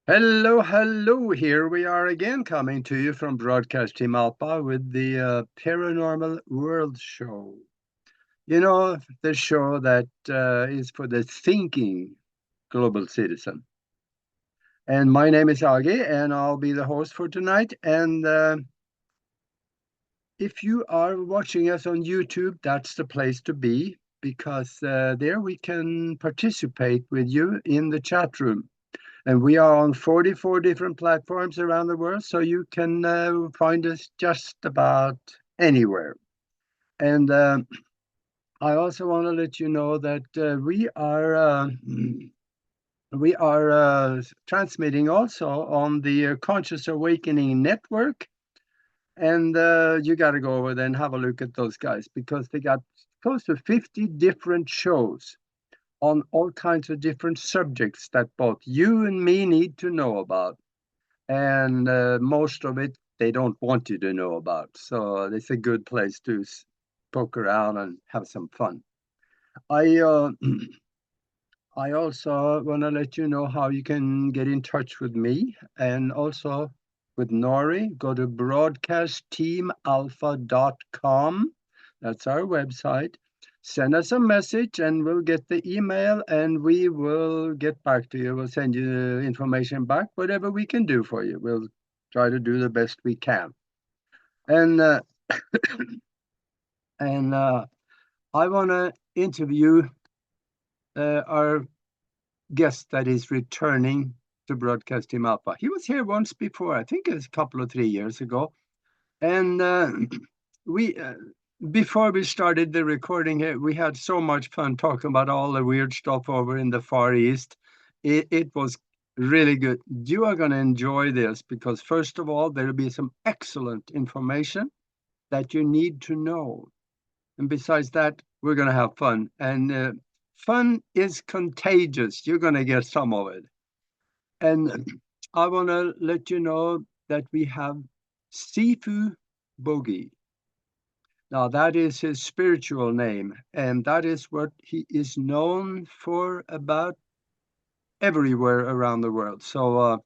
Hello, hello. Here we are again coming to you from Broadcast Team Alpha with the Paranormal World Show. You know, the show that is for the thinking global citizen. And my name is Aage, and I'll be the host for tonight. And if you are watching us on YouTube, that's the place to be because there we can participate with you in the chat room. And we are on 44 different platforms around the world, so you can find us just about anywhere. And I also want to let you know that we are transmitting also on the Conscious Awakening Network, and you got to go over there and have a look at those guys because they got close to 50 different shows on all kinds of different subjects that both you and me need to know about. And most of it they don't want you to know about. So it's a good place to poke around and have some fun. I I also want to let you know how you can get in touch with me and also with Nori. Go to broadcastteamalpha.com. That's our website. Send us a message and we'll get the email and we will get back to you. We'll send you information back, whatever we can do for you. We'll try to do the best we can. And and I want to interview our guest that is returning to Broadcast Team Alpha. He was here once before, I think it's a couple of 3 years ago. And we, before we started the recording here, we had so much fun talking about all the weird stuff over in the Far East. It was really good. You are going to enjoy this because, first of all, there will be some excellent information that you need to know. And besides that, we're going to have fun. And fun is contagious. You're going to get some of it. And I want to let you know that we have Sifu Boggie. Now, that is his spiritual name, and that is what he is known for about everywhere around the world. So,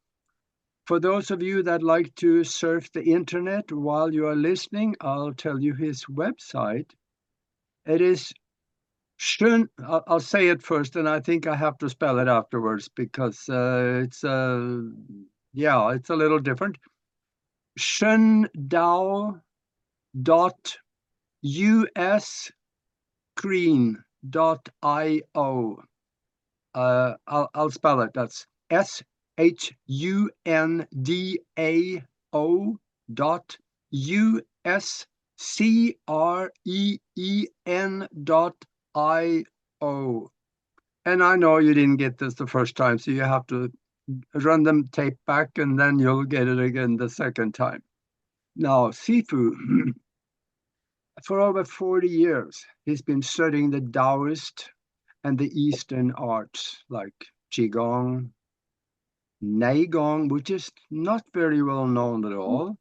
for those of you that like to surf the internet while you are listening, I'll tell you his website. It is Schön, I'll say it first, and I think I have to spell it afterwards because yeah, it's a little different. Schöndau dot uscreen.io. I'll spell it. That's SHUNDAO dot USCREEN.io. And I know you didn't get this the first time, so you have to run them tape back and then you'll get it again the second time. Now, Sifu, for over 40 years, he's been studying the Taoist and the Eastern arts like Qigong, Nei Gong, which is not very well known at all,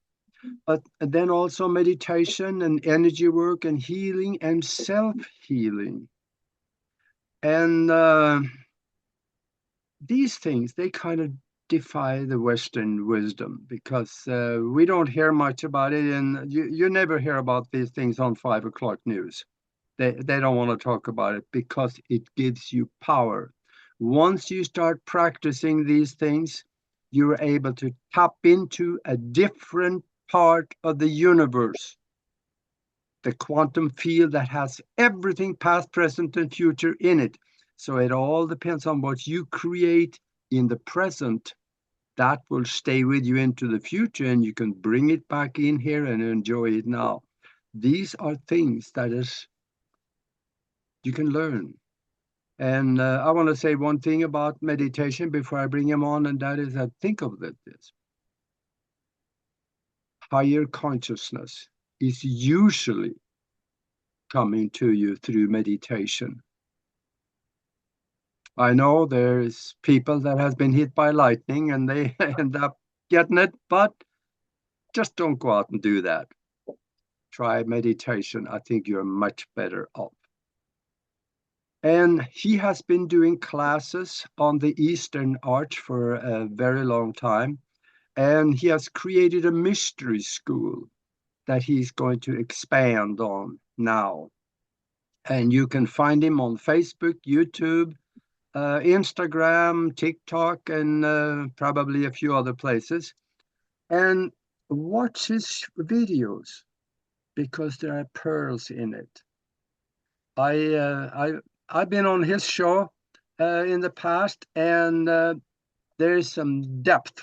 but then also meditation and energy work and healing and self-healing. And these things, they kind of defy the Western wisdom because we don't hear much about it, and you never hear about these things on 5 o'clock news. They don't want to talk about it because it gives you power. Once you start practicing these things, you're able to tap into a different part of the universe, the quantum field that has everything past, present, and future in it. So it all depends on what you create in the present. That will stay with you into the future, and you can bring it back in here and enjoy it now. These are things that is you can learn. And I want to say one thing about meditation before I bring him on, and that is that think of this higher consciousness is usually coming to you through meditation. I know there's people that has been hit by lightning and they end up getting it, but just don't go out and do that. Try meditation. I think you're much better off. And he has been doing classes on the Eastern Arch for a very long time. And he has created a mystery school that he's going to expand on now. And you can find him on Facebook, YouTube, Instagram, TikTok, and probably a few other places. And watch his videos because there are pearls in it. I've been on his show in the past, and there is some depth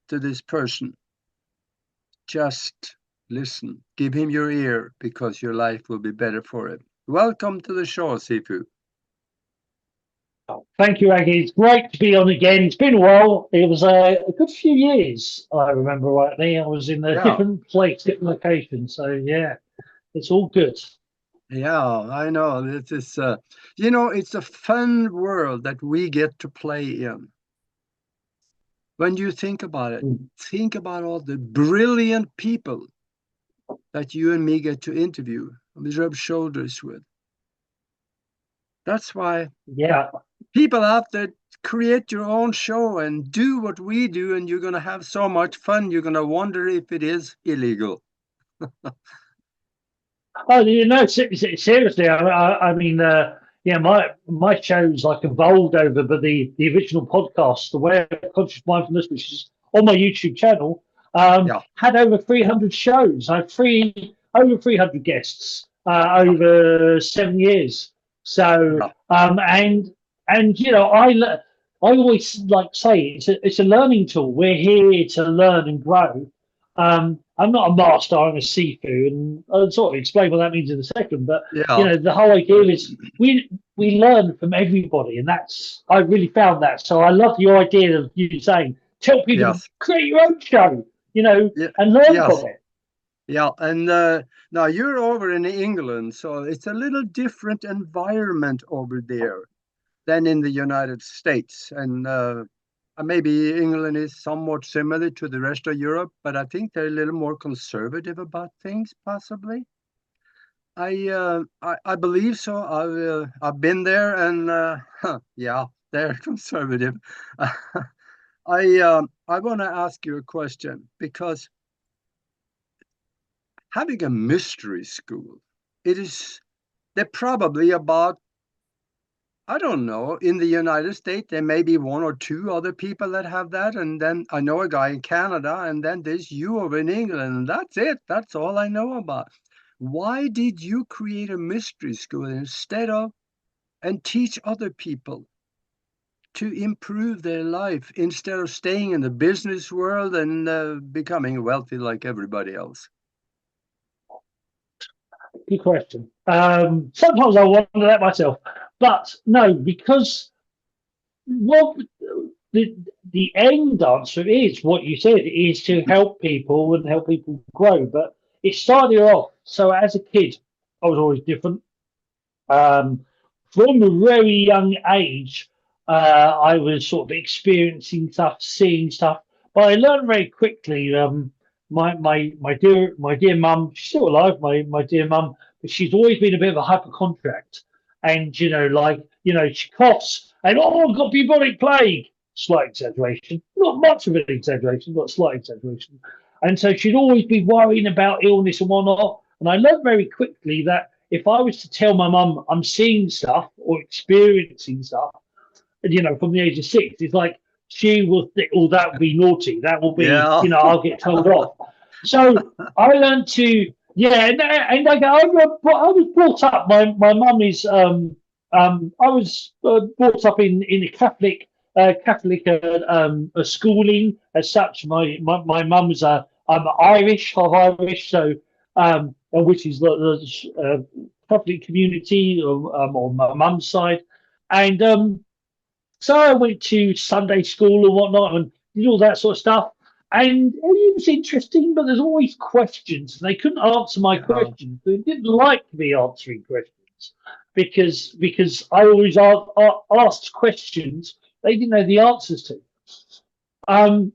to this person. Just listen, give him your ear, because your life will be better for it. Welcome to the show, Sifu. Oh, thank you, Aggie. It's great to be on again. It's been a while. It was a good few years, I remember rightly. I was in a Yeah, different place, different location. So, yeah, it's all good. yeah, I know. This is, it's a fun world that we get to play in. When you think about it, Mm. think about all the brilliant people that you and me get to interview and rub shoulders with. That's why Yeah. people out there, create your own show and do what we do, and you're going to have so much fun. You're going to wonder if it is illegal. Oh, seriously. I mean, yeah, my show's like evolved over, but the original podcast, the Way of Conscious Mindfulness, which is on my YouTube channel, Yeah, had over 300 shows. I had over 300 guests yeah, over 7 years. So, yeah, and I always like say it's a learning tool. We're here to learn and grow. I'm not a master, I'm a Sifu, and I'll sort of explain what that means in a second. But yeah, the whole idea is we learn from everybody, and that's I really found that. So I love your idea of you saying tell people to yes, create your own show, yeah, and learn yes, from it. yeah. And now you're over in England, so it's a little different environment over there than in the United States. And maybe England is somewhat similar to the rest of Europe, but I think they're a little more conservative about things, possibly. I believe so. I've been there, and yeah, they're conservative. I want to ask you a question, because having a mystery school, it is they're probably about, I don't know, in the United States, there may be one or two other people that have that. And then I know a guy in Canada, and then there's you over in England, and that's it. That's all I know about. Why did you create a mystery school instead of and teach other people to improve their life instead of staying in the business world and becoming wealthy like everybody else? Good question. Sometimes I wonder that myself, but no, because what the the end answer is what you said is to help people and help people grow. But it started off so as a kid, I was always different. Um, from a very young age, I was sort of experiencing stuff, seeing stuff, but I learned very quickly. My dear mum, she's still alive. My dear mum, but she's always been a bit of a hypochondriac, and she coughs and I've got bubonic plague. Slight exaggeration, not much of an exaggeration, but slight exaggeration. And so she'd always be worrying about illness and whatnot. And I learned very quickly that if I was to tell my mum I'm seeing stuff or experiencing stuff, from the age of 6, it's like she will think, oh, that would be naughty. That will be, Yeah. I'll get told off. So I learned to, yeah, and I was brought up. My mum is, I was brought up in a Catholic schooling as such. My mum's I'm Irish, half Irish, so which is the Catholic community on my mum's side, and so I went to Sunday school and whatnot and did all that sort of stuff. And it was interesting, but there's always questions. And they couldn't answer my Yeah. questions. They didn't like me answering questions because I always asked questions they didn't know the answers to. And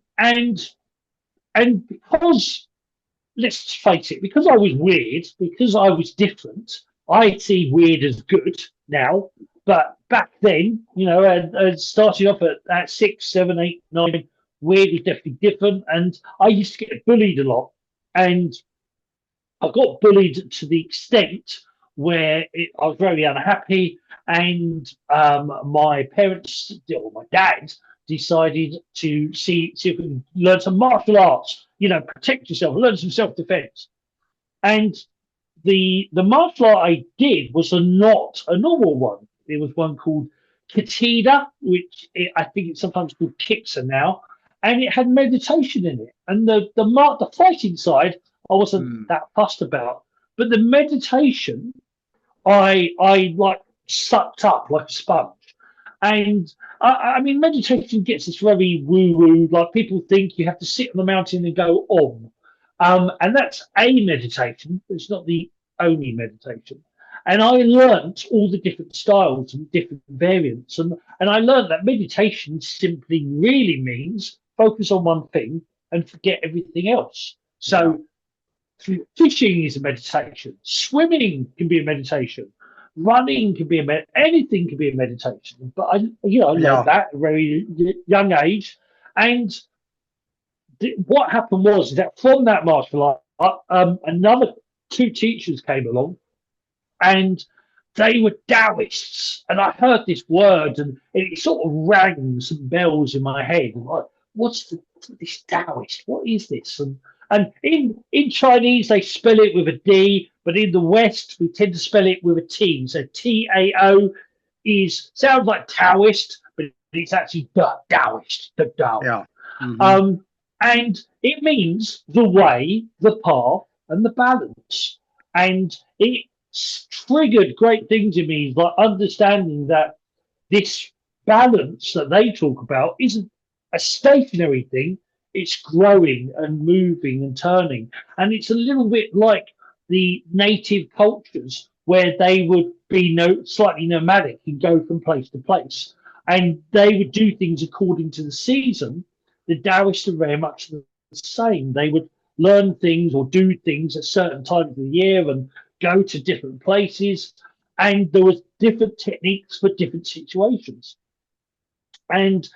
because let's face it, because I was weird, because I was different, I see weird as good now. But back then, and starting off at 6, 7, 8, 9, weird is definitely different. And I used to get bullied a lot. And I got bullied to the extent where I was very unhappy. And my parents, or my dad, decided to see if we could learn some martial arts, protect yourself, learn some self-defense. And the martial art I did was not a normal one. It was one called Katida, which I think it's sometimes called Kipsa now, and it had meditation in it. And the fighting side I wasn't that fussed about, but the meditation I like sucked up like a sponge. And I mean, meditation gets this very woo-woo. Like people think you have to sit on the mountain and go om. And that's a meditation, but it's not the only meditation. And I learnt all the different styles and different variants. And I learned that meditation simply really means focus on one thing and forget everything else. So fishing is a meditation. Swimming can be a meditation. Running can be anything can be a meditation. But I learned that at a very young age. And what happened was that from that martial art, another 2 teachers came along, and they were Taoists. And I heard this word, and it sort of rang some bells in my head. Like, what's this Taoist? What is this? And in Chinese they spell it with a D, but in the West we tend to spell it with a T. So Tao sounds like Taoist, but it's actually the Taoist, the Tao. Yeah. Mm-hmm. And it means the way, the path, and the balance. And it triggered great things in me, like understanding that this balance that they talk about isn't a stationary thing. It's growing and moving and turning. And it's a little bit like the native cultures where they would be slightly nomadic and go from place to place. And they would do things according to the season. The Taoists are very much the same. They would learn things or do things at certain times of the year and go to different places. And there was different techniques for different situations. And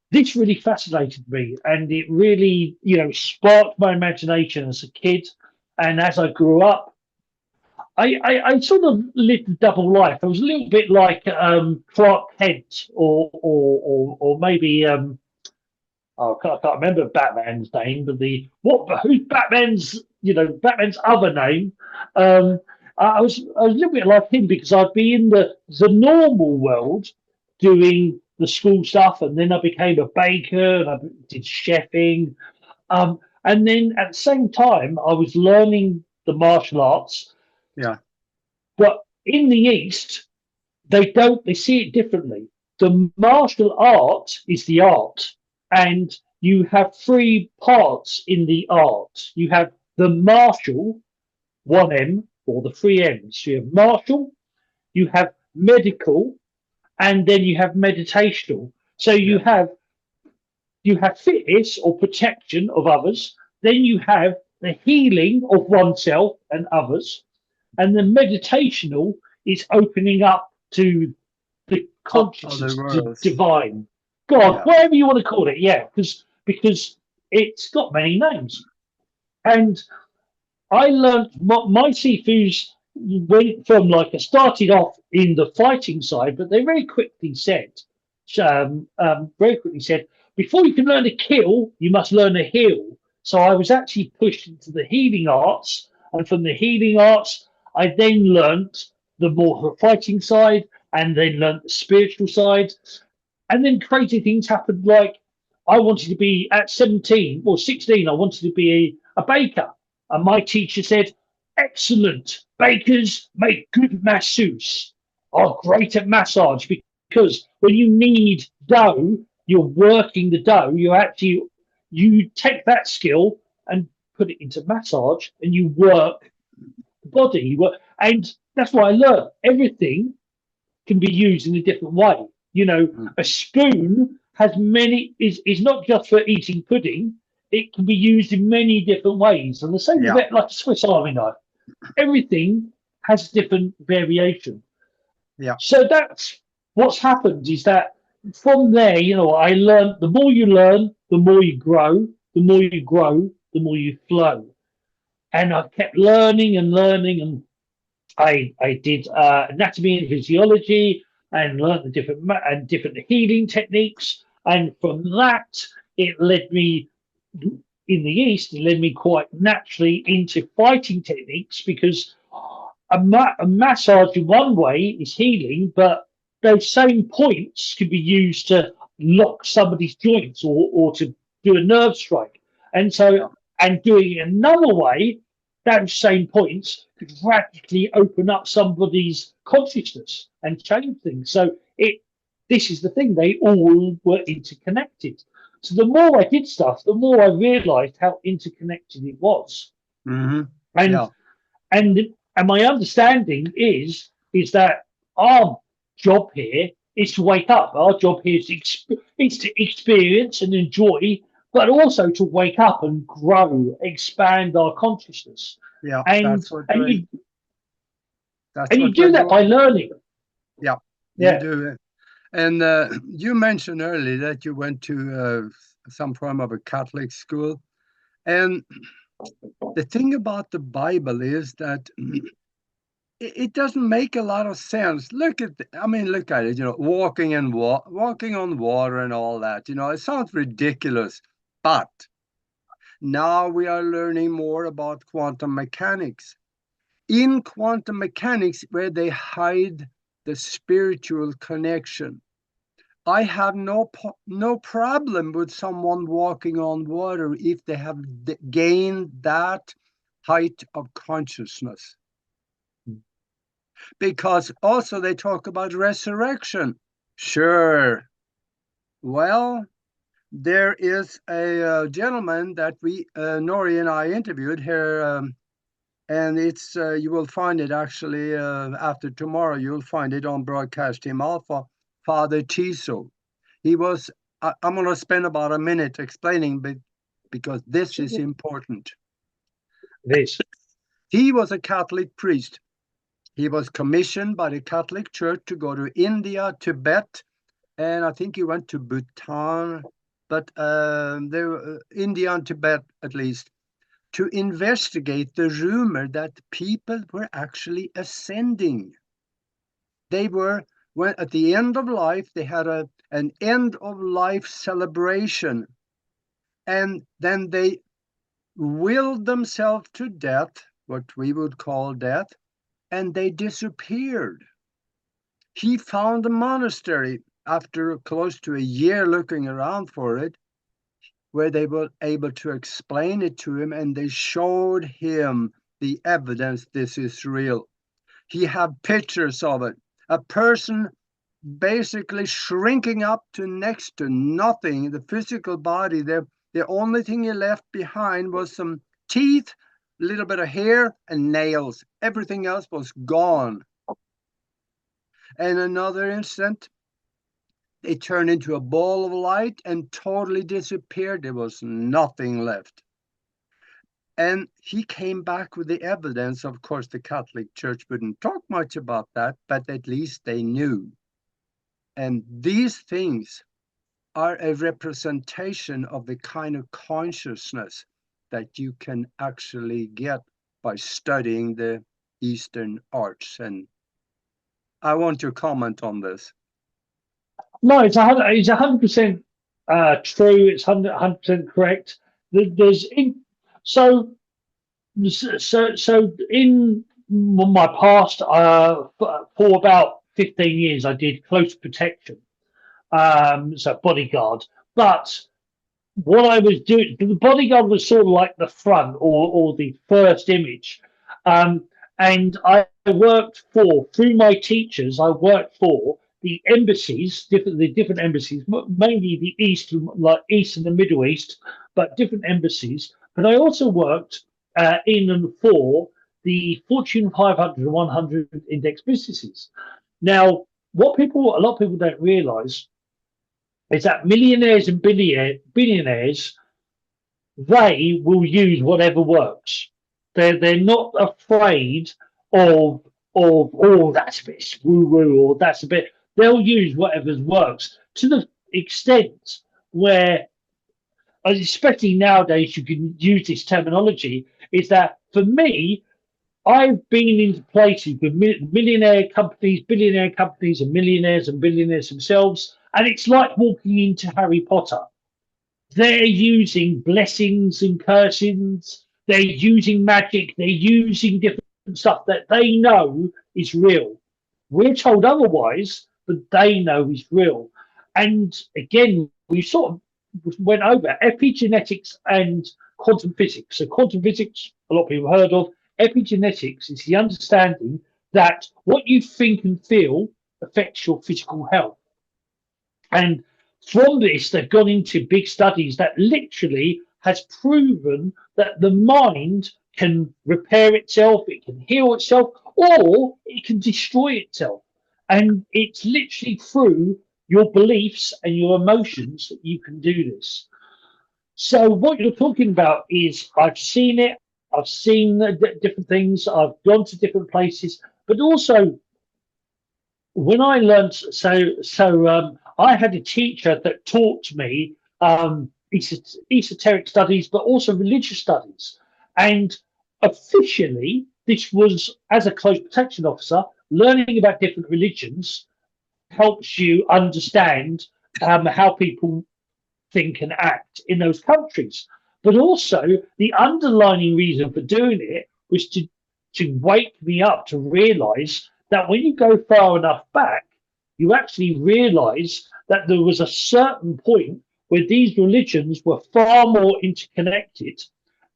this really fascinated me, and it really, sparked my imagination as a kid. And as I grew up, I sort of lived a double life. I was a little bit like Clark Kent, or maybe I can't remember Batman's name, but who's Batman's other name. I was a little bit like him because I'd be in the normal world doing the school stuff, and then I became a baker and I did chefing, and then at the same time I was learning the martial arts. Yeah. But in the East, they see it differently. The martial art is the art, and you have 3 parts in the art. You have the martial, 1M, or the 3 M's. You have martial, you have medical, and then you have meditational. So you have fitness or protection of others. Then you have the healing of oneself and others. And the meditational is opening up to the consciousness, the divine, God, whatever you want to call it. Yeah, because it's got many names. And I learned my Sifus went from I started off in the fighting side, but they very quickly said, before you can learn to kill, you must learn to heal. So I was actually pushed into the healing arts, and from the healing arts, I then learned the more fighting side, and then learned the spiritual side, and then crazy things happened. Like I wanted to be at 17 or 16, I wanted to be a baker, and my teacher said, "Excellent. Bakers make good masseuse, are great at massage, because when you knead dough, you're working the dough. You take that skill and put it into massage, and you work the body. And that's why I learned everything can be used in a different way. A spoon has is not just for eating pudding. It can be used in many different ways. And the same with it, like a Swiss Army knife. Everything has different variation. Yeah. So that's what's happened is that from there, I learned the more you learn, the more you grow, the more you grow, the more you flow. And I kept learning and learning, and I did anatomy and physiology and learned the different healing techniques. And from that, it led me in the East. It led me quite naturally into fighting techniques because a massage in one way is healing, but those same points can be used to lock somebody's joints or to do a nerve strike. And so, and doing it another way, those same points could radically open up somebody's consciousness and change things. So this is the thing, they all were interconnected. So the more I did stuff, the more I realized how interconnected it was. Mm-hmm. And Yeah. and my understanding is that our job here is to wake up. Our job here is to experience and enjoy, but also to wake up and grow, expand our consciousness. Yeah, And that's what and we're, you that's and you what we're do that by doing. learning. Yeah, you Yeah. do. And you mentioned earlier that you went to some form of a Catholic school. And the thing about the Bible is that it doesn't make a lot of sense. Look at it, walking on water and all that. It sounds ridiculous, but now we are learning more about quantum mechanics. In quantum mechanics, where they hide the spiritual connection, I have no problem with someone walking on water if they have gained that height of consciousness. Because also they talk about resurrection. Sure. Well, there is a gentleman that Nori and I interviewed here, and it's you will find it actually after tomorrow. You'll find it on Broadcast Team Alpha. Father Tiso. He was. I'm going to spend about a minute explaining, because this is important. It is. He was a Catholic priest. He was commissioned by the Catholic Church to go to India, Tibet, and I think he went to Bhutan, but India and Tibet at least, to investigate the rumor that people were actually ascending. They were, when at the end of life, they had an end of life celebration, and then they willed themselves to death, what we would call death, and they disappeared. He found a monastery after close to a year looking around for it, where they were able to explain it to him, and they showed him the evidence this is real. He had pictures of it. A person basically shrinking up to next to nothing, the physical body. The only thing he left behind was some teeth, a little bit of hair, and nails. Everything else was gone. And another instant, they turned into a ball of light and totally disappeared. There was nothing left. And he came back with the evidence. Of course, the Catholic Church wouldn't talk much about that, but at least they knew. And these things are a representation of the kind of consciousness that you can actually get by studying the Eastern arts. And I want your comment on this. No, it's 100% true. It's 100% correct. There's so in my past, for about 15 years, I did close protection, so bodyguard. But what I was doing, the bodyguard was sort of like the front or the first image. And I worked through my teachers, I worked for the embassies, the different embassies, mainly the East, like East and the Middle East, but different embassies. But I also worked in and for the Fortune 500 and 100 index businesses. Now, a lot of people don't realize is that millionaires and billionaires, they will use whatever works. They're not afraid of oh, that's a bit woo woo, or that's a bit. they'll use whatever works to the extent where, especially nowadays, you can use this terminology. Is that for me? I've been into places with millionaire companies, billionaire companies, and billionaires themselves, and it's like walking into Harry Potter. They're using blessings and cursings. They're using magic. They're using different stuff that they know is real. We're told otherwise, but they know is real. And again, we sort of went over epigenetics and quantum physics. So quantum physics, a lot of people have heard of. Epigenetics is the understanding that what you think and feel affects your physical health. And from this, they've gone into big studies that literally has proven that the mind can repair itself, it can heal itself, or it can destroy itself. And it's literally through your beliefs and your emotions that you can do this. So what you're talking about is, I've seen it, I've seen the different things, I've gone to different places, but also when I learned, I had a teacher that taught me esoteric studies, but also religious studies. And officially, this was, as a close protection officer, learning about different religions helps you understand how people think and act in those countries. But also, the underlying reason for doing it was to wake me up to realize that when you go far enough back, you actually realize that there was a certain point where these religions were far more interconnected.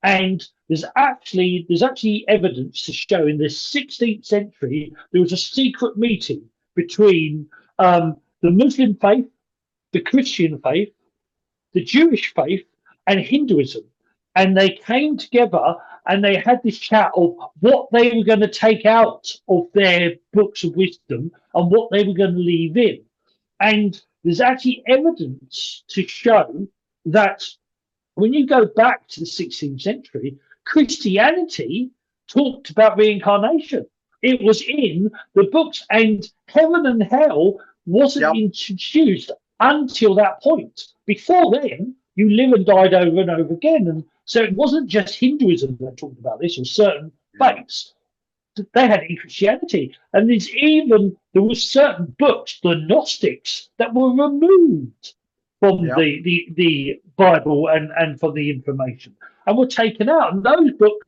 And there's actually evidence to show in the 16th century there was a secret meeting between the Muslim faith, the Christian faith, the Jewish faith, and Hinduism. And they came together and they had this chat of what they were going to take out of their books of wisdom and what they were going to leave in. And there's actually evidence to show that when you go back to the 16th century, Christianity talked about reincarnation. It was in the books, and heaven and hell wasn't introduced until that point. Before then, you live and died over and over again. And so it wasn't just Hinduism that talked about this, or certain faiths. They had in Christianity. And there were certain books, the Gnostics, that were removed from the Bible and from the information, and were taken out. And those books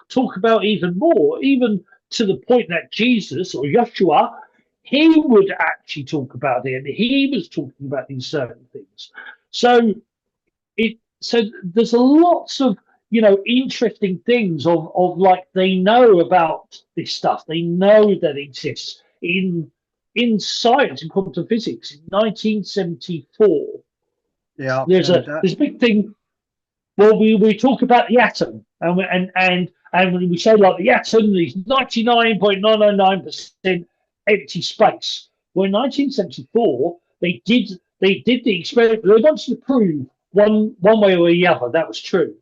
talk about even more, even to the point that Jesus or Yeshua, he would actually talk about it, and he was talking about these certain things. So there's a lots of interesting things of like they know about this stuff. They know that it exists in science, in quantum physics. In 1974, there's a big thing. Well, we talk about the atom, and when we say like the atom is 99.999% empty space. Well, in 1974, they did the experiment. They wanted to prove one way or the other that was true.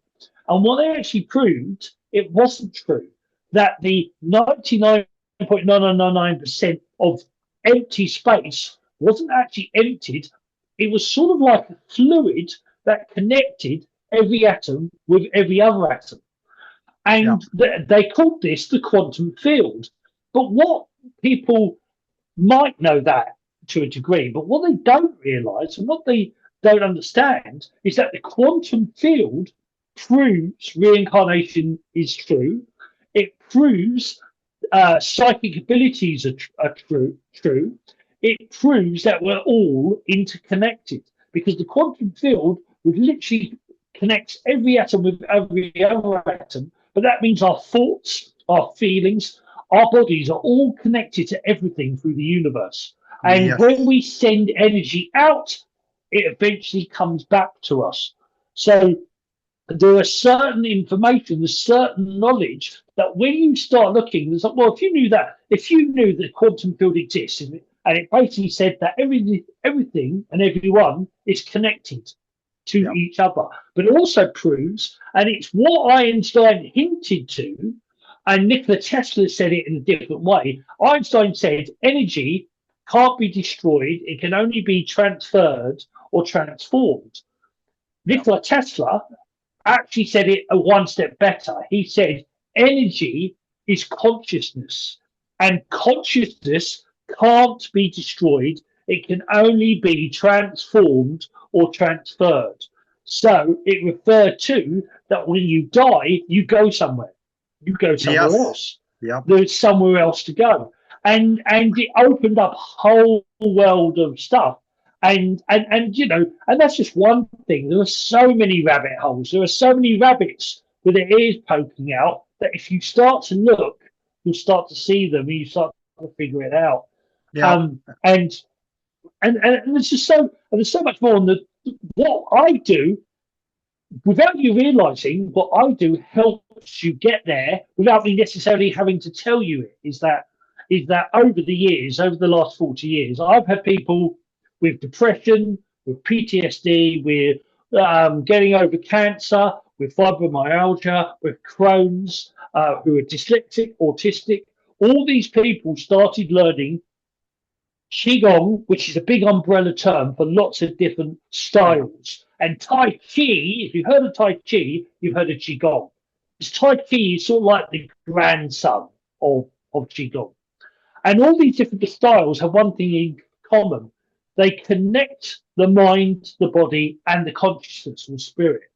And what they actually proved, it wasn't true. That the 99.9999% of empty space wasn't actually emptied. It was sort of like a fluid that connected every atom with every other atom. And they called this the quantum field. But what people might know that to a degree, but what they don't realize and what they don't understand is that the quantum field proves reincarnation is true. It proves psychic abilities are true. It proves that we're all interconnected, because the quantum field would literally connect every atom with every other atom. But that means our thoughts, our feelings, our bodies are all connected to everything through the universe. And when we send energy out, it eventually comes back to us. So there are certain information, there's certain knowledge that when you start looking, there's like, well, if you knew that the quantum field exists, and it basically said that everything and everyone is connected to each other, but it also proves, and it's what Einstein hinted to, and Nikola Tesla said it in a different way. Einstein said energy can't be destroyed. It can only be transferred or transformed. Nikola Tesla actually said it a one step better. He said energy is consciousness, and consciousness can't be destroyed. It can only be transformed or transferred. So it referred to that when you die, you go somewhere. You go somewhere Yes. else. Yep. There's somewhere else to go. And it opened up a whole world of stuff. And and that's just one thing. There are so many rabbit holes. There are so many rabbits with their ears poking out that if you start to look, you'll start to see them and you start to figure it out. Yeah. And there's so much more. And what I do, without you realizing, what I do helps you get there without me necessarily having to tell you it. Is that over the years, over the last 40 years, I've had people with depression, with PTSD, with getting over cancer, with fibromyalgia, with Crohn's, who are dyslexic, autistic. All these people started learning Qigong, which is a big umbrella term for lots of different styles. And Tai Chi, if you've heard of Tai Chi, you've heard of Qigong. Because Tai Chi is sort of like the grandson of Qigong. And all these different styles have one thing in common. They connect the mind, the body, and the consciousness or spirit.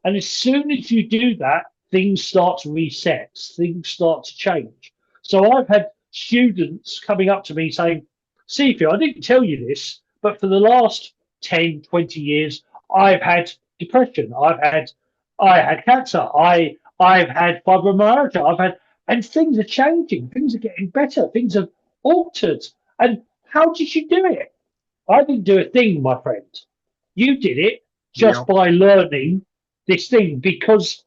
And as soon as you do that, things start to reset, things start to change. So I've had students coming up to me saying, Sifu, I didn't tell you this, but for the last 10, 20 years, I've had depression. I had cancer. I've had fibromyalgia. And things are changing. Things are getting better. Things have altered. And how did you do it? I didn't do a thing, my friend. You did it just by learning this thing, because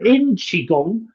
in Qigong,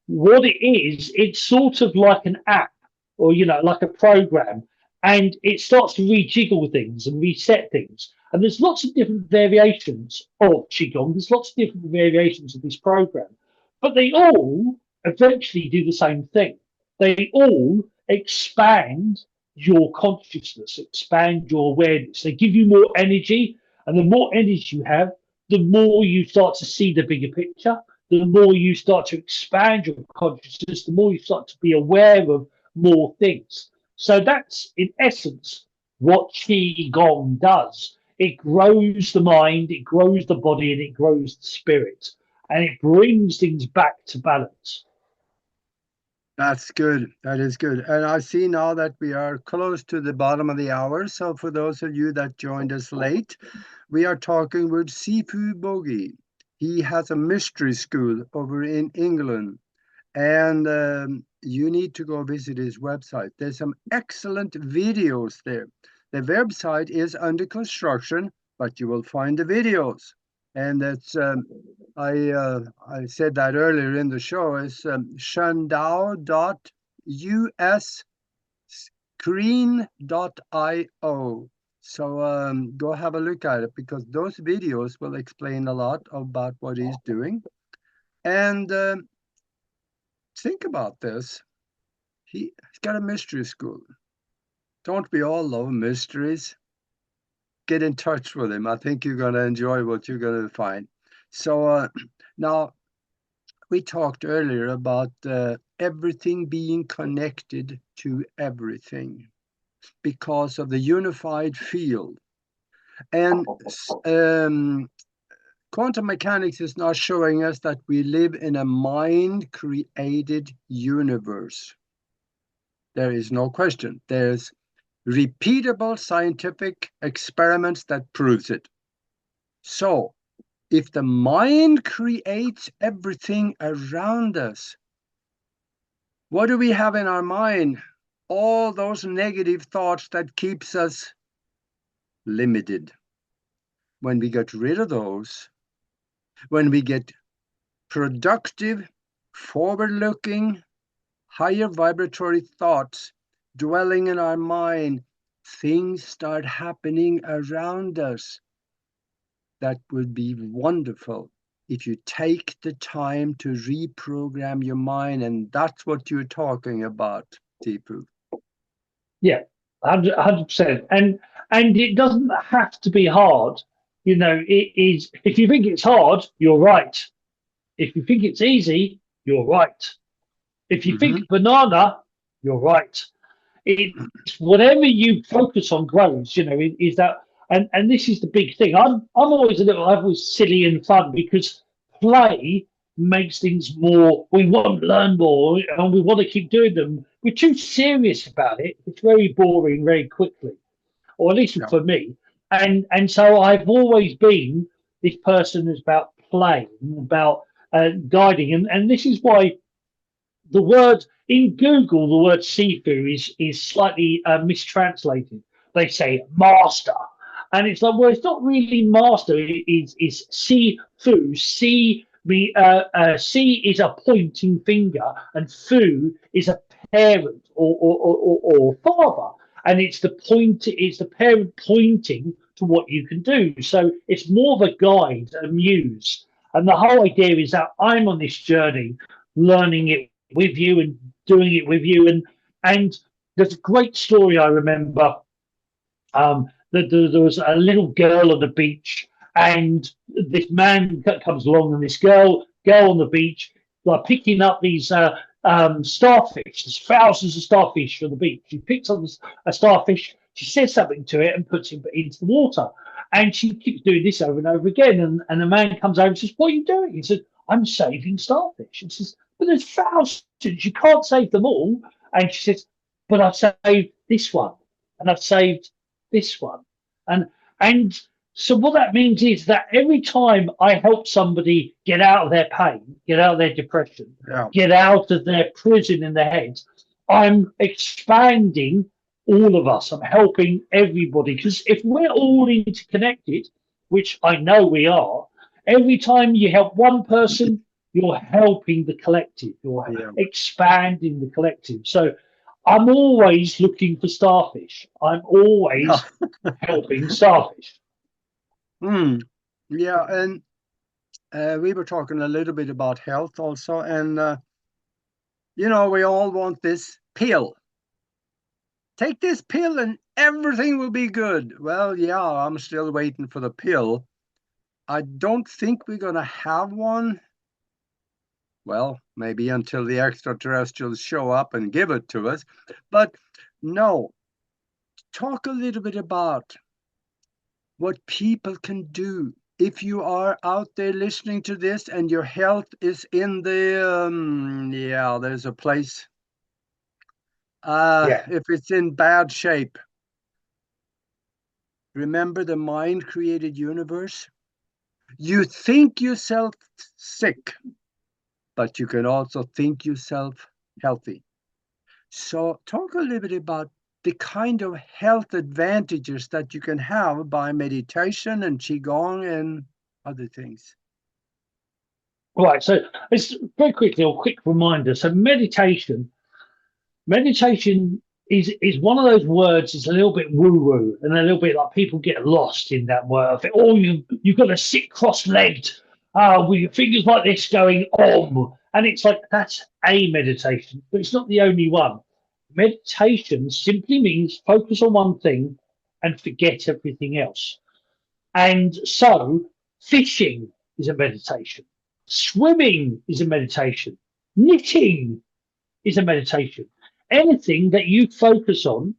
what it is, it's sort of like an app or, like a program, and it starts to rejiggle things and reset things. And there's lots of different variations of Qigong. There's lots of different variations of this program, but they all eventually do the same thing. They all expand your consciousness, expand your awareness. They give you more energy, and the more energy you have, the more you start to see the bigger picture, the more you start to expand your consciousness, the more you start to be aware of more things. So that's, in essence, what Qigong does. It grows the mind, it grows the body, and it grows the spirit, and it brings things back to balance. That's good. That is good. And I see now that we are close to the bottom of the hour. So for those of you that joined us late, we are talking with Sifu Boggie. He has a mystery school over in England, and you need to go visit his website. There's some excellent videos there. The website is under construction, but you will find the videos. And that's I said that earlier in the show, is shandao.usscreen.io. So go have a look at it, because those videos will explain a lot about what he's doing. And think about this. He's got a mystery school. Don't we all love mysteries? Get in touch with him. I think you're going to enjoy what you're going to find. So now, we talked earlier about everything being connected to everything because of the unified field. And quantum mechanics is now showing us that we live in a mind-created universe. There is no question. There's repeatable scientific experiments that proves it. So, if the mind creates everything around us, what do we have in our mind? All those negative thoughts that keeps us limited. When we get rid of those, when we get productive, forward-looking, higher vibratory thoughts dwelling in our mind, things start happening around us. That would be wonderful if you take the time to reprogram your mind. And that's what you're talking about, Sifu. Yeah. 100%. And it doesn't have to be hard. You know, it is. If you think it's hard, you're right. If you think it's easy, you're right. If you think banana, you're right. It's whatever you focus on grows. You know, is that, and this is the big thing. I'm always I'm always silly and fun because play makes things more. We want to learn more, and we want to keep doing them. We're too serious about it. It's very boring very quickly, or at least Yeah. for me. And so I've always been this person who's about playing, about guiding, and this is why the word in Google, the word Sifu is slightly mistranslated. They say master, and it's like, well, it's not really master. It's Sifu. C is a pointing finger, and Fu is a parent or father, and it's the point. It's the parent pointing to what you can do. So it's more of a guide, a muse, and the whole idea is that I'm on this journey, learning it with you and doing it with you. And there's a great story I remember. That there was a little girl on the beach, and this man comes along, and this girl on the beach, like picking up these starfish. There's thousands of starfish on the beach. She picks up a starfish. She says something to it and puts it into the water. And she keeps doing this over and over again. And the man comes over and says, "What are you doing?" He says, "I'm saving starfish." And she says, "But there's thousands. You can't save them all." And she says, "But I've saved this one, and I've saved this one." And so what that means is that every time I help somebody get out of their pain, get out of their depression, get out of their prison in their head, I'm expanding all of us. I'm helping everybody. Because if we're all interconnected, which I know we are, every time you help one person, you're helping the collective. You're expanding the collective. So I'm always looking for starfish. I'm always helping starfish. Yeah, and we were talking a little bit about health also, and you know, we all want this pill. Take this pill and everything will be good. Well, yeah, I'm still waiting for the pill. I don't think we're going to have one. Well, maybe until the extraterrestrials show up and give it to us. But no, talk a little bit about what people can do. If you are out there listening to this and your health is in the, there's a place. If it's in bad shape, remember the mind-created universe? You think yourself sick, but you can also think yourself healthy. So talk a little bit about the kind of health advantages that you can have by meditation and Qigong and other things. Right. So it's very quickly, a quick reminder. So meditation is one of those words. It's a little bit woo-woo and a little bit like people get lost in that word. Oh, you've got to sit cross-legged with your fingers like this going om. And it's like, that's a meditation, but it's not the only one. Meditation simply means focus on one thing and forget everything else. And so fishing is a meditation. Swimming is a meditation. Knitting is a meditation. Anything that you focus on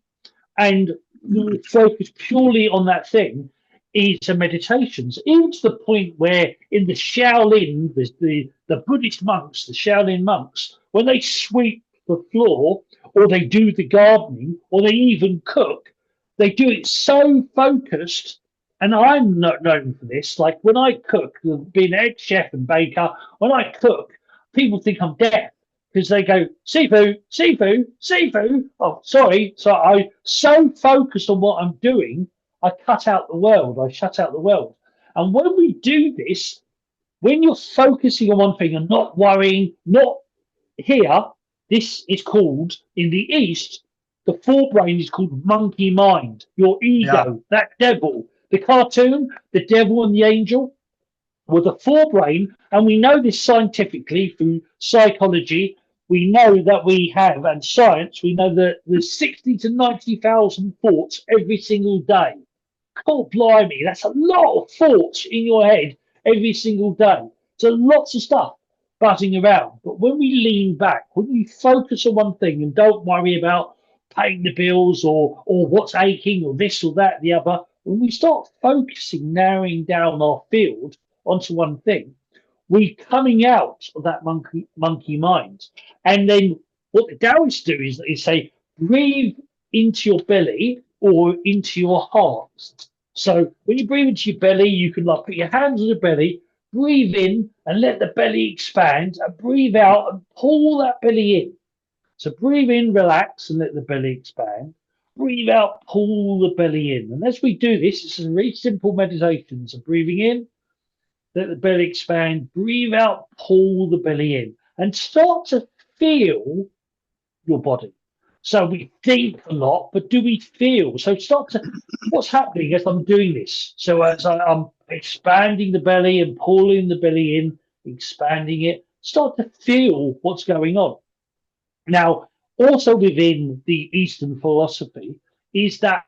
and you focus purely on that thing is a meditation. So even to the point where in the Shaolin, the Buddhist monks, the Shaolin monks, when they sweep the floor or they do the gardening or they even cook, they do it so focused. And I'm not known for this. Like when I cook, being an ex-chef and baker, when I cook, people think I'm deaf because they go, Sifu, Sifu, Sifu. Oh, sorry. So I so focused on what I'm doing, I cut out the world. I shut out the world. And when we do this, when you're focusing on one thing and not worrying, not here, this is called, in the East, the forebrain is called monkey mind, your ego, that devil. The cartoon, the devil and the angel, were the forebrain, and we know this scientifically through psychology, we know that we have, and science, we know that there's 60 to 90,000 thoughts every single day. Oh, blimey, that's a lot of thoughts in your head every single day. So lots of stuff buzzing around. But when we lean back, when we focus on one thing and don't worry about paying the bills or what's aching or this or that, the other, when we start focusing, narrowing down our field onto one thing, we're coming out of that monkey mind. And then what the Taoists do is say, breathe into your belly or into your heart. So when you breathe into your belly, you can like put your hands on the belly, breathe in and let the belly expand, and breathe out and pull that belly in. So breathe in, relax, and let the belly expand. Breathe out, pull the belly in. And as we do this, it's a very simple meditation. So breathing in, let the belly expand, breathe out, pull the belly in, and start to feel your body. So we think a lot, but do we feel? So start to, what's happening as I'm doing this? So as I'm expanding the belly and pulling the belly in, expanding it, start to feel what's going on. Now, also within the Eastern philosophy is that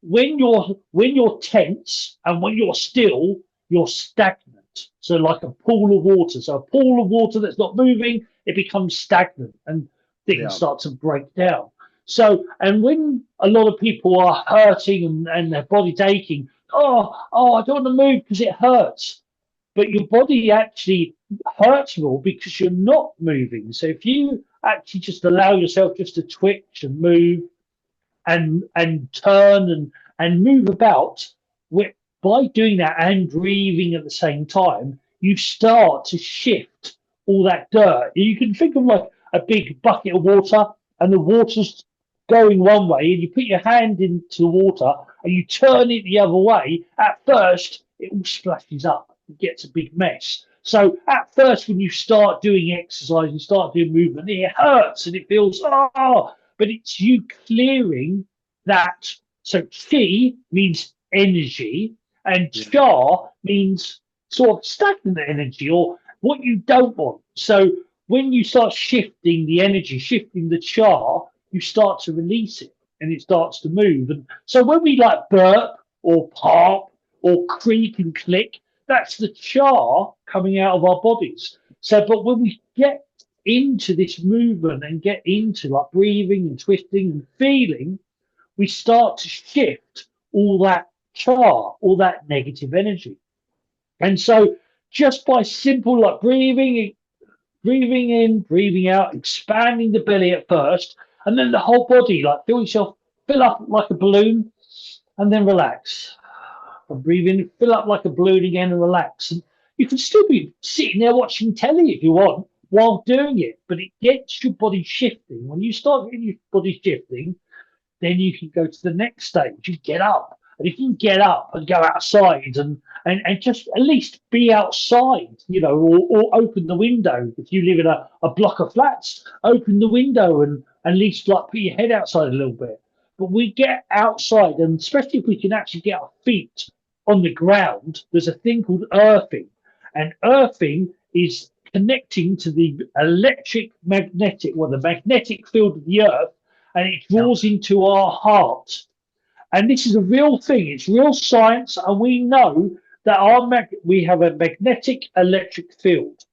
when you're tense and when you're still, you're stagnant. So like a pool of water. So a pool of water that's not moving, it becomes stagnant and things start to break down. So, and when a lot of people are hurting and their body's aching, I don't want to move because it hurts. But your body actually hurts more because you're not moving. So if you actually just allow yourself just to twitch and move and turn and move about, by doing that and breathing at the same time, you start to shift all that dirt. You can think of like a big bucket of water, and the water's going one way, and you put your hand into the water and you turn it the other way. At first, it all splashes up, it gets a big mess. So at first, when you start doing exercise, you start doing movement, it hurts and it feels, but it's you clearing that. So chi means energy, and cha means sort of stagnant energy or what you don't want. So when you start shifting the energy, shifting the cha, you start to release it and it starts to move. And so when we like burp or pop or creak and click, that's the cha coming out of our bodies. So, but when we get into this movement and get into like breathing and twisting and feeling, we start to shift all that cha, all that negative energy. And so just by simple like breathing in, breathing out, expanding the belly at first, and then the whole body, like feel yourself fill up like a balloon and then relax. And breathe in, fill up like a balloon again and relax. And you can still be sitting there watching telly if you want while doing it, but it gets your body shifting. When you start getting your body shifting, then you can go to the next stage. You get up. And if you can get up and go outside and just at least be outside, or open the window. If you live in a block of flats, open the window and at least like put your head outside a little bit. But we get outside, and especially if we can actually get our feet on the ground, there's a thing called earthing. And earthing is connecting to the magnetic field of the earth, and it draws into our heart. And this is a real thing. It's real science, and we know that we have a magnetic electric field,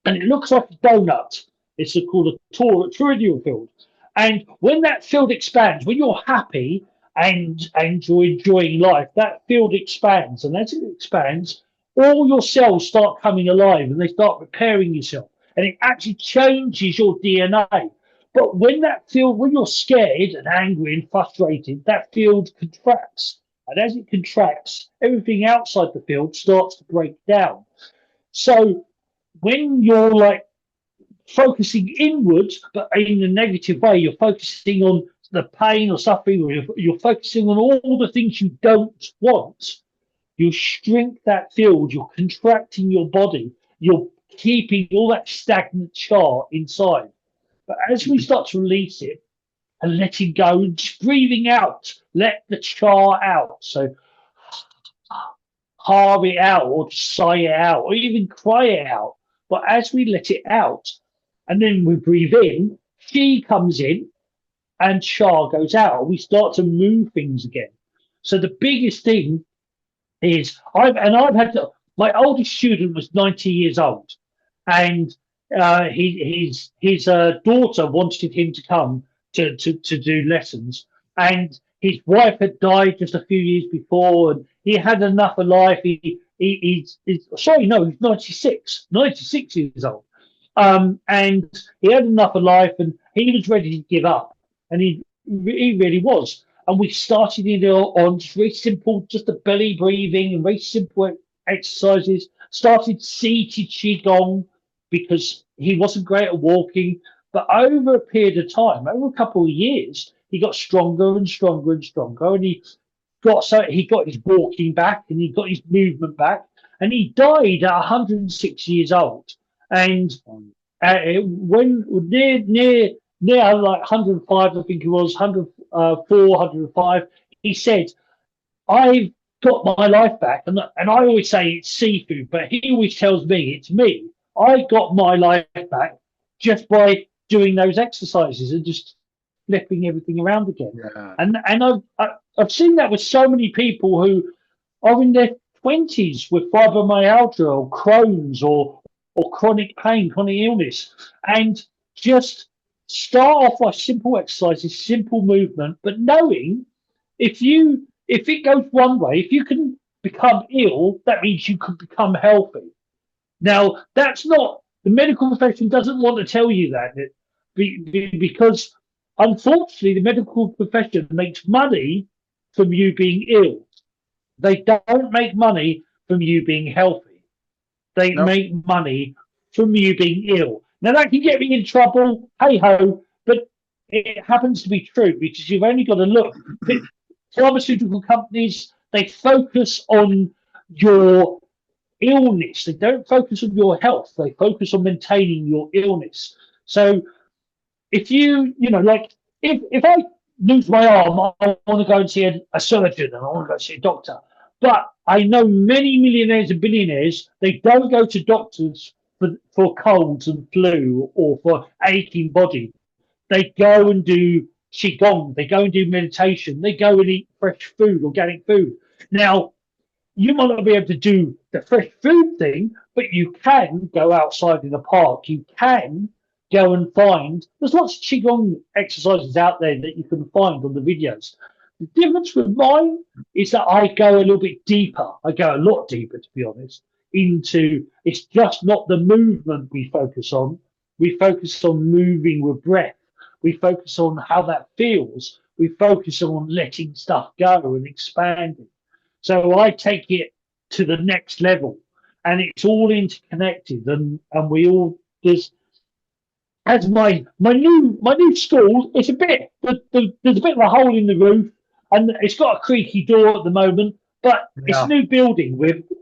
and it looks like a donut. It's called a toroidal field. And when that field expands, when you're happy and you're enjoying life, that field expands, and as it expands, all your cells start coming alive, and they start repairing yourself, and it actually changes your DNA. But when you're scared and angry and frustrated, that field contracts. And as it contracts, everything outside the field starts to break down. So when you're like focusing inwards, but in a negative way, you're focusing on the pain or suffering, or you're focusing on all the things you don't want, you shrink that field, you're contracting your body, you're keeping all that stagnant cha inside. But as we start to release it and letting go and just breathing out, let the cha out. So it out or sigh it out or even cry it out. But as we let it out, and then we breathe in, Qi comes in, and Sha goes out. We start to move things again. So the biggest thing is my oldest student was 90 years old, and his daughter wanted him to come to do lessons, and his wife had died just a few years before, and he had enough of life. He's 96 years old, and he had enough of life, and he was ready to give up, and he really was. And we started on just very simple, just the belly breathing and very simple exercises. Started seated Qigong because he wasn't great at walking. But over a period of time, over a couple of years, he got stronger and stronger and stronger. And he got his walking back, and he got his movement back. And he died at 106 years old. And when near like 105, I think it was 104, 105, he said, "I've got my life back," and I always say it's Sifu, but he always tells me it's me. I got my life back just by doing those exercises and just flipping everything around again. Yeah. And I've seen that with so many people who are in their 20s with fibromyalgia or Crohn's or chronic pain, chronic illness, and just start off by simple exercises, simple movement, but knowing if it goes one way, if you can become ill, that means you can become healthy. Now, that's not, the medical profession doesn't want to tell you that, because unfortunately the medical profession makes money from you being ill. They don't make money from you being healthy. They make money from you being ill. Now, that can get me in trouble, hey-ho, but it happens to be true, because you've only got to look. Pharmaceutical companies, they focus on your illness. They don't focus on your health. They focus on maintaining your illness. So if if I lose my arm, I want to go and see a surgeon, and I want to go see a doctor. But I know many millionaires and billionaires, they don't go to doctors for colds and flu or for aching body. They go and do Qigong, they go and do meditation, they go and eat fresh food, organic food. Now, you might not be able to do the fresh food thing, but you can go outside in the park. You can go and there's lots of Qigong exercises out there that you can find on the videos. The difference with mine is that I go a little bit deeper. I go a lot deeper, to be honest, it's just not the movement we focus on. We focus on moving with breath. We focus on how that feels. We focus on letting stuff go and expanding. So I take it to the next level, and it's all interconnected, and we all as my new school, it's there's a bit of a hole in the roof, and it's got a creaky door at the moment, but it's a new building.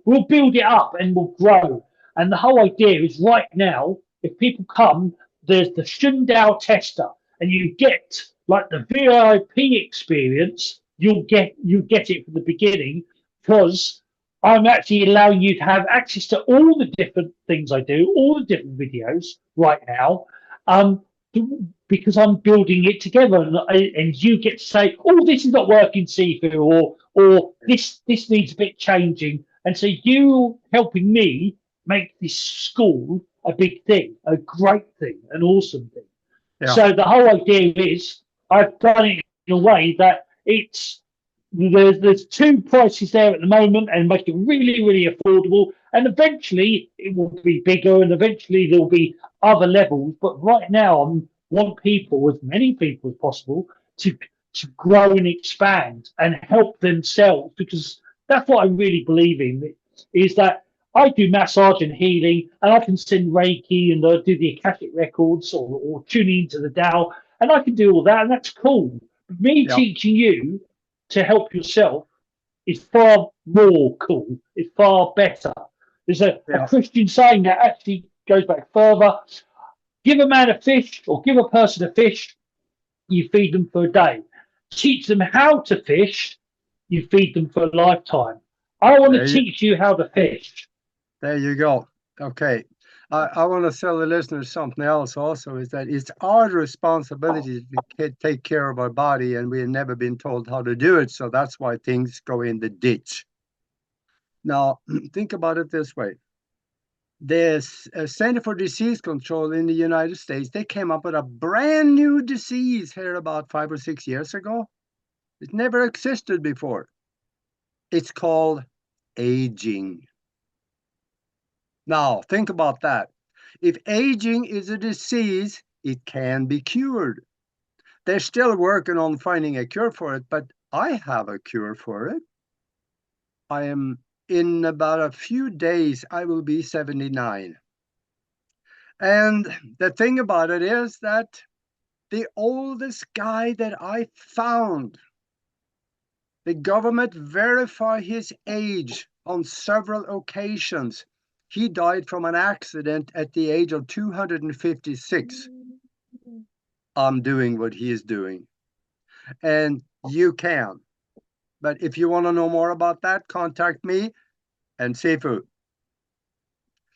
We'll build it up and we'll grow. And the whole idea is right now, if people come, there's the Shundao tester, and you get like the VIP experience. You get it from the beginning, because I'm actually allowing you to have access to all the different things I do, all the different videos right now, because I'm building it together, and you get to say, "Oh, this is not working, Sifu," or this needs a bit changing, and so you helping me make this school a big thing, a great thing, an awesome thing. Yeah. So the whole idea is I've done it in a way that there's two prices there at the moment, and make it really, really affordable. And eventually it will be bigger, and eventually there'll be other levels. But right now, I want people, as many people as possible, to grow and expand and help themselves, because that's what I really believe in. Is that I do massage and healing, and I can send Reiki, and I do the Akashic records, or tuning into the Tao, and I can do all that, and that's cool. But me teaching you to help yourself is far more cool. It's far better. There's a Christian saying that actually goes back further. Give a man a fish, or give a person a fish, you feed them for a day. Teach them how to fish, you feed them for a lifetime. I want to teach you how to fish. There you go. Okay. I want to tell the listeners something else also, is that it's our responsibility to take care of our body, and we've never been told how to do it. So that's why things go in the ditch. Now, think about it this way. The Center for Disease Control in the United States, they came up with a brand new disease here about 5 or 6 years ago. It never existed before. It's called aging. Now, think about that. If aging is a disease, it can be cured. They're still working on finding a cure for it, but I have a cure for it. I am, in about a few days, I will be 79. And the thing about it is that the oldest guy that I found, the government verified his age on several occasions. He died from an accident at the age of 256. I'm doing what he is doing. And you can. But if you want to know more about that, contact me and Sifu.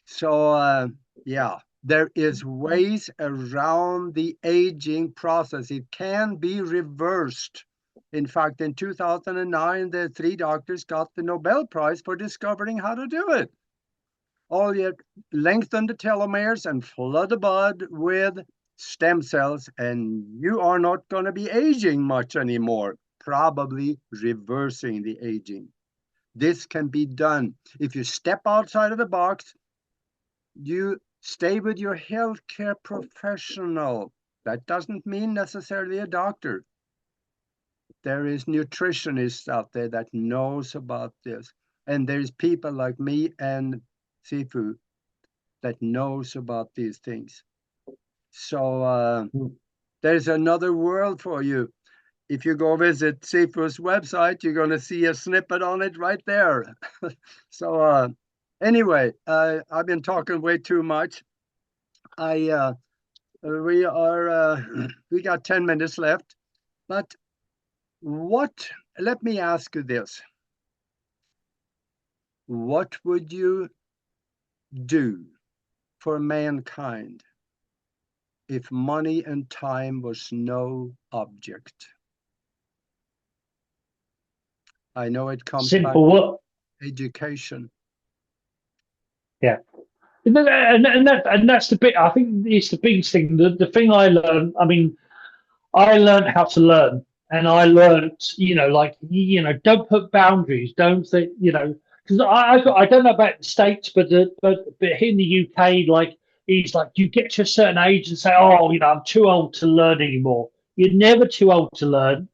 So, yeah, there is ways around the aging process. It can be reversed. In fact, in 2009, the 3 doctors got the Nobel Prize for discovering how to do it. All you lengthen the telomeres and flood the blood with stem cells, and you are not going to be aging much anymore, probably reversing the aging. This can be done. If you step outside of the box, you stay with your healthcare professional. That doesn't mean necessarily a doctor. There is nutritionists out there that knows about this. And there's people like me and Sifu that knows about these things. So there's another world for you. If you go visit Sifu's website, you're going to see a snippet on it right there. So anyway, I've been talking way too much. We got 10 minutes left, but let me ask you this. What would you do for mankind if money and time was no object? I know it comes back to education. Yeah. And that's the bit, I think it's the biggest thing. The thing I learned, I mean, I learned how to learn, and I learned, don't put boundaries, don't think, because I don't know about the States, but here in the UK, it's like you get to a certain age and say, oh, I'm too old to learn anymore. You're never too old to learn.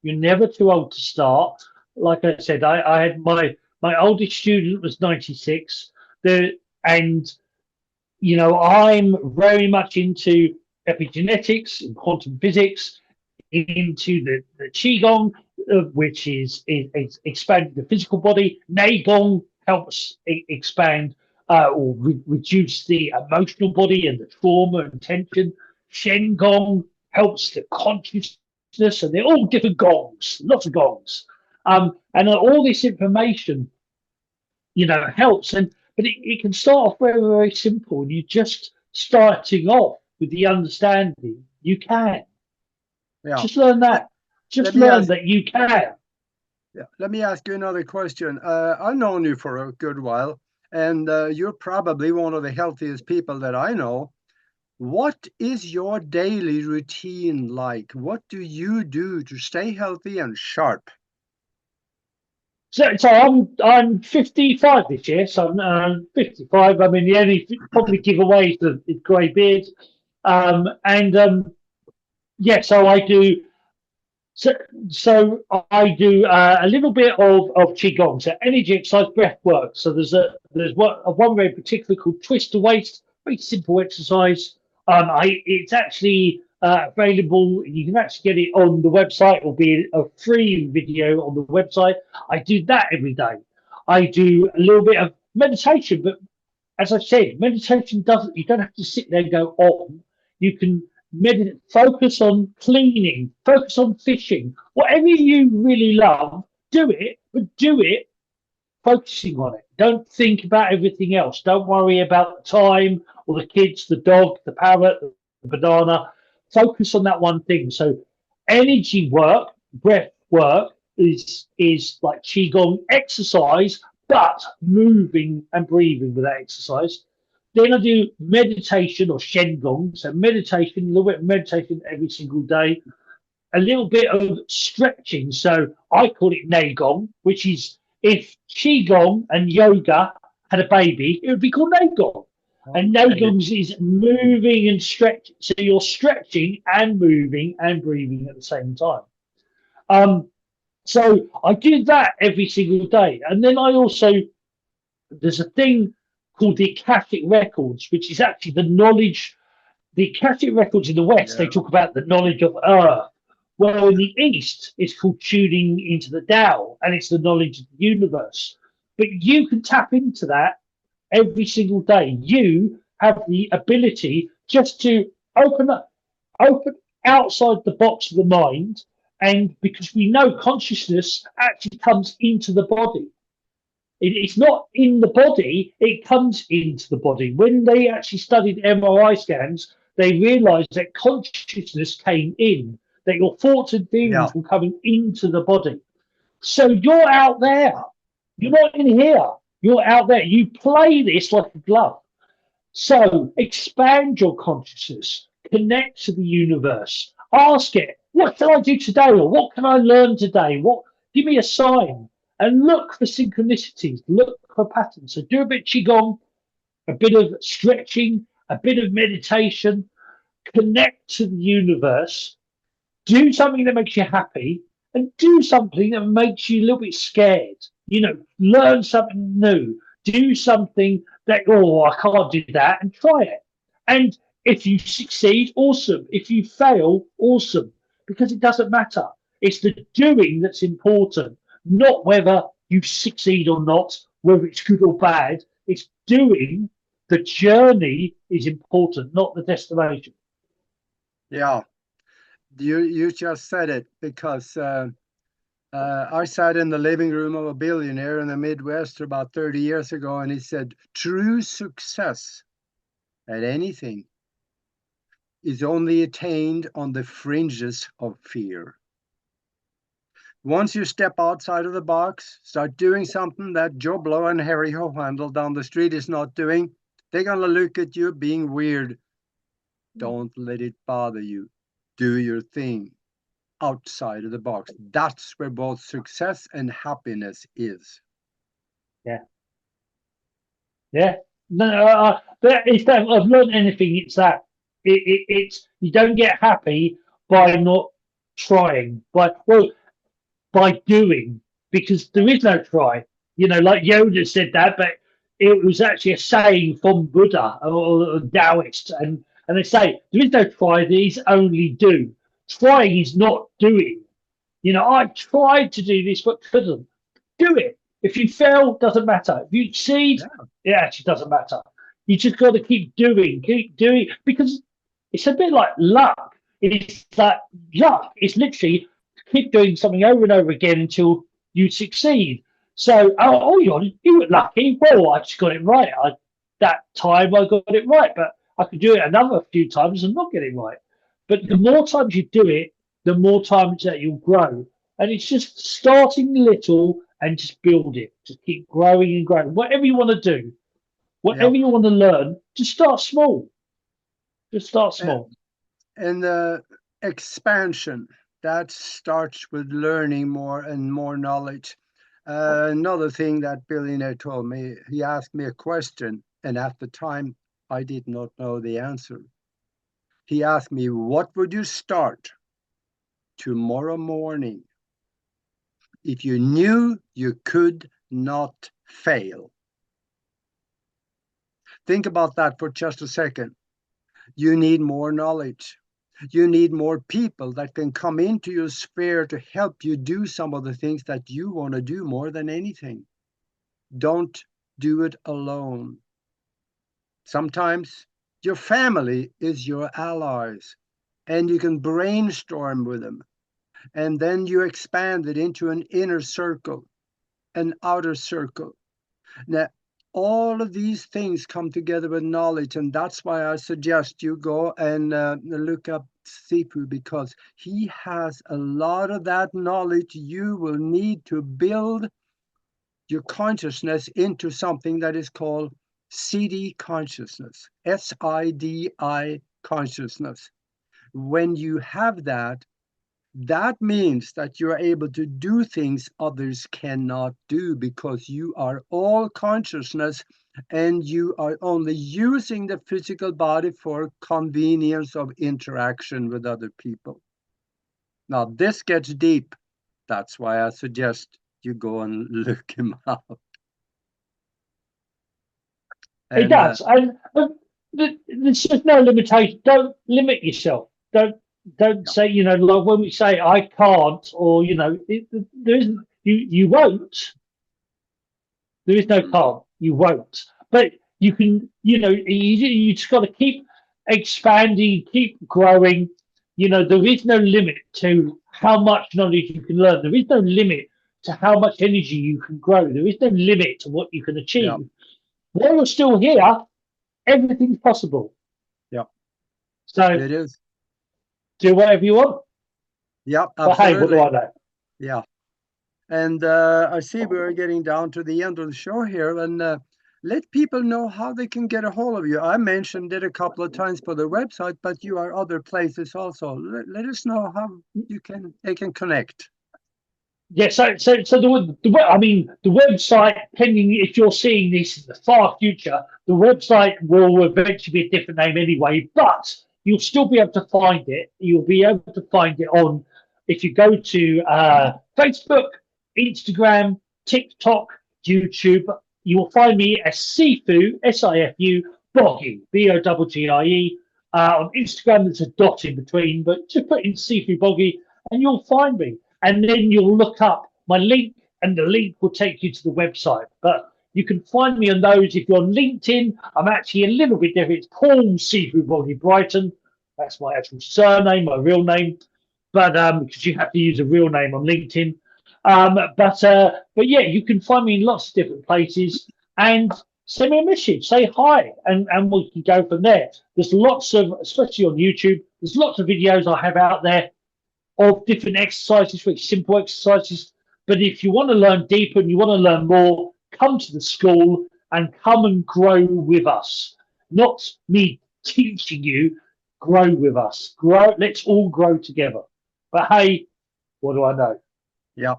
You're never too old to start. Like I said, I had my oldest student was 96, and I'm very much into epigenetics and quantum physics, into the Qigong, which is expanding the physical body. Nei Gong helps expand or reduce the emotional body and the trauma and tension. Shen Gong helps the consciousness, and they're all different gongs, lots of gongs. And all this information, helps. But it can start off very, very simple. And you just starting off with the understanding you can. Yeah. Just learn that. Just learn that you can. Yeah. Let me ask you another question. I've known you for a good while, and you're probably one of the healthiest people that I know. What is your daily routine like? What do you do to stay healthy and sharp? So I'm 55 this year, so I'm 55. I mean, the only probably giveaway is the grey beard, so I do. So I do a little bit of qigong, so energy exercise, breath work. So there's one very particular called twist to waist, very simple exercise. It's actually available. You can actually get it on the website, or be a free video on the website. I do that every day. I do a little bit of meditation, but as I said, meditation doesn't. You don't have to sit there and go on. You can meditate, focus on cleaning, focus on fishing, whatever you really love. Do it, but do it focusing on it. Don't think about everything else. Don't worry about the time or the kids, the dog, the parrot, the banana. Focus on that one thing. So energy work, breath work is like Qigong exercise, but moving and breathing with that exercise. Then I do meditation or Shen Gong. So meditation, a little bit of meditation every single day, a little bit of stretching. So I call it Nei Gong, which is if Qigong and yoga had a baby, it would be called Nei Gong. And Nei Gong is moving and stretching. So you're stretching and moving and breathing at the same time. So I do that every single day. And then I also, there's a thing called the Akashic Records, which is actually the knowledge. The Akashic Records in the West, they talk about the knowledge of Earth. Well, in the East, it's called tuning into the Tao, and it's the knowledge of the universe. But you can tap into that every single day. You have the ability just to open outside the box of the mind, and because we know consciousness actually comes into the body. It's not in the body, it comes into the body. When they actually studied MRI scans, they realized that consciousness came in, that your thoughts and feelings were coming into the body. So you're out there. You're not in here. You're out there. You play this like a glove. So expand your consciousness, connect to the universe, ask it, what can I do today? Or what can I learn today? Give me a sign. And look for synchronicities, look for patterns. So do a bit of Qigong, a bit of stretching, a bit of meditation, connect to the universe, do something that makes you happy, and do something that makes you a little bit scared. Learn something new, do something that, oh, I can't do that, and try it. And if you succeed, awesome. If you fail, awesome. Because it doesn't matter. It's the doing that's important. Not whether you succeed or not, whether it's good or bad. It's doing. The journey is important, not the destination. Yeah, you just said it, because I sat in the living room of a billionaire in the Midwest about 30 years ago, and he said, true success at anything is only attained on the fringes of fear. Once you step outside of the box, start doing something that Joe Blow and Harry Hohandle down the street is not doing, they're going to look at you being weird. Don't let it bother you. Do your thing outside of the box. That's where both success and happiness is. Yeah. No, if I've learned anything, it's that. It's you don't get happy by not trying, by doing, because there is no try. Like Yoda said that, but it was actually a saying from Buddha or Taoist, and they say there is no try, there is only do. Trying is not doing. I tried to do this but couldn't. Do it. If you fail, doesn't matter. If you succeed, it actually doesn't matter. You just got to keep doing, because it's a bit like luck. It's like luck. It's literally keep doing something over and over again until you succeed. So, you were lucky. Well, I just got it right. That time I got it right, but I could do it another few times and not get it right. But the more times you do it, the more times that you'll grow. And it's just starting little and just build it. Just keep growing and growing. Whatever you want to do, whatever you want to learn, just start small. Just start small. And the expansion, that starts with learning more and more knowledge. Another thing that billionaire told me, he asked me a question, and at the time, I did not know the answer. He asked me, what would you start tomorrow morning if you knew you could not fail? Think about that for just a second. You need more knowledge. You need more people that can come into your sphere to help you do some of the things that you want to do more than anything. Don't do it alone. Sometimes your family is your allies, and you can brainstorm with them. And then you expand it into an inner circle. an outer circle. Now, all of these things come together with knowledge, and that's why I suggest you go and look up Sifu, because he has a lot of that knowledge you will need to build your consciousness into something that is called CD consciousness, SIDI consciousness. When you have that, that means that you're able to do things others cannot do, because you are all consciousness and you are only using the physical body for convenience of interaction with other people. Now, this gets deep. That's why I suggest you go and look him up. It does, and there's just no limitation. Don't limit yourself. Don't say, you know, like when we say I can't, or you know, there isn't. You won't. There is no can't. You won't. But you can. You know, you just got to keep expanding, keep growing. You know, there is no limit to how much knowledge you can learn. There is no limit to how much energy you can grow. There is no limit to what you can achieve. Yeah. While you're still here, everything's possible. Yeah. So it is. Do whatever you want. Yeah, but absolutely. hey, what do I know? Yeah. And I see we're getting down to the end of the show here, and let people know how they can get a hold of you. I mentioned it a couple of times for the website, but you are other places also. Let us know how they can connect. Yeah, so I mean, the website, pending if you're seeing this in the far future, the website will eventually be a different name anyway, but you'll still be able to find it. You'll be able to find it on, if you go to Facebook, Instagram, TikTok, YouTube, you will find me as Sifu, Sifu, Boggie, Boggie. On Instagram, there's a dot in between, but just put in Sifu Boggie and you'll find me. And then you'll look up my link, and the link will take you to the website. But you can find me on those. If you're on LinkedIn, I'm actually a little bit different. It's Paul Sifu Boggie Brighton. That's my actual surname, my real name. But because you have to use a real name on LinkedIn. But yeah, you can find me in lots of different places, and send me a message, say hi, and we can go from there. There's lots of, especially on YouTube, there's lots of videos I have out there of different exercises, very simple exercises. But if you want to learn deeper and you want to learn more, come to the school and come and grow with us. Not me teaching you, grow with us. Grow. Let's all grow together. But hey, what do I know? Yeah.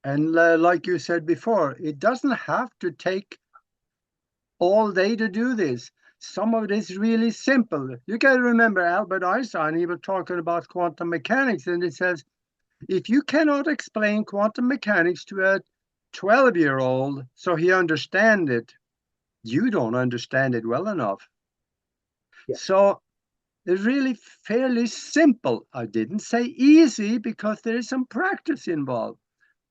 And like you said before, it doesn't have to take all day to do this. Some of it is really simple. You can remember Albert Einstein, he was talking about quantum mechanics, and it says, if you cannot explain quantum mechanics to a 12-year-old so he understands it, you don't understand it well enough. Yeah. So it's really fairly simple. I didn't say easy because there is some practice involved,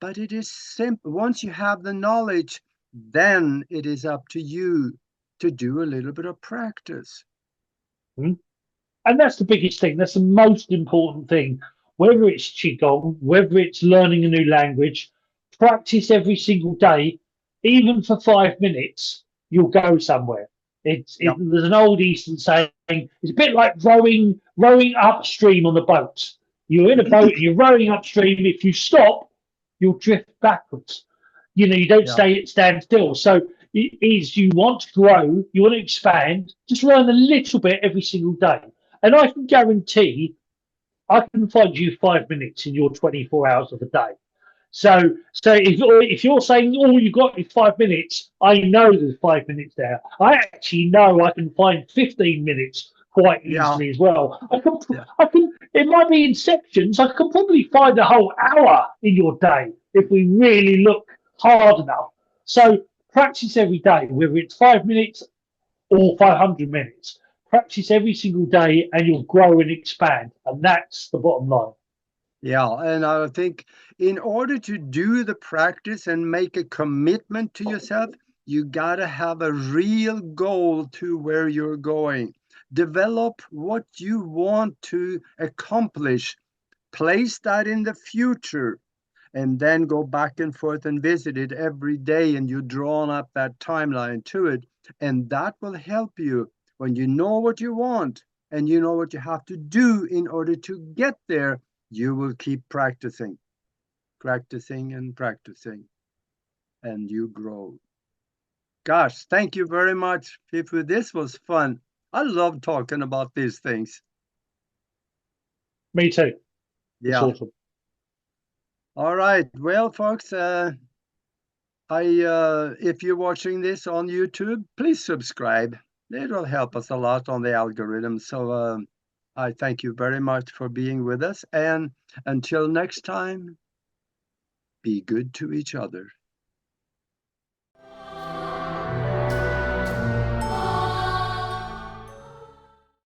but it is simple. Once you have the knowledge, then it is up to you to do a little bit of practice. And that's the biggest thing. That's the most important thing. Whether it's Qigong, whether it's learning a new language, practice every single day, even for 5 minutes, you'll go somewhere. There's an old Eastern saying, it's a bit like rowing upstream on the boat. You're in a boat and you're rowing upstream. If you stop, you'll drift backwards. You know, you don't stand still. So you want to grow, you want to expand, just learn a little bit every single day. And I can guarantee I can find you 5 minutes in your 24 hours of the day. So if you're saying all you got is 5 minutes, I know there's 5 minutes there. I actually know I can find 15 minutes quite easily as well. I can. It might be in sections. I could probably find a whole hour in your day if we really look hard enough. So practice every day, whether it's 5 minutes or 500 minutes. Practice every single day, and you'll grow and expand. And that's the bottom line. Yeah, and I think in order to do the practice and make a commitment to yourself, you got to have a real goal to where you're going. Develop what you want to accomplish. Place that in the future. and then go back and forth and visit it every day, and you drawn up that timeline to it. And that will help you when you know what you want and you know what you have to do in order to get there. You will keep practicing, practicing and practicing, and you grow. Gosh, thank you very much, Fifu. This was fun. I love talking about these things. Me too. It's Yeah. awesome. All right. Well, folks, if you're watching this on YouTube, please subscribe. It'll help us a lot on the algorithm. So I thank you very much for being with us. And until next time, be good to each other.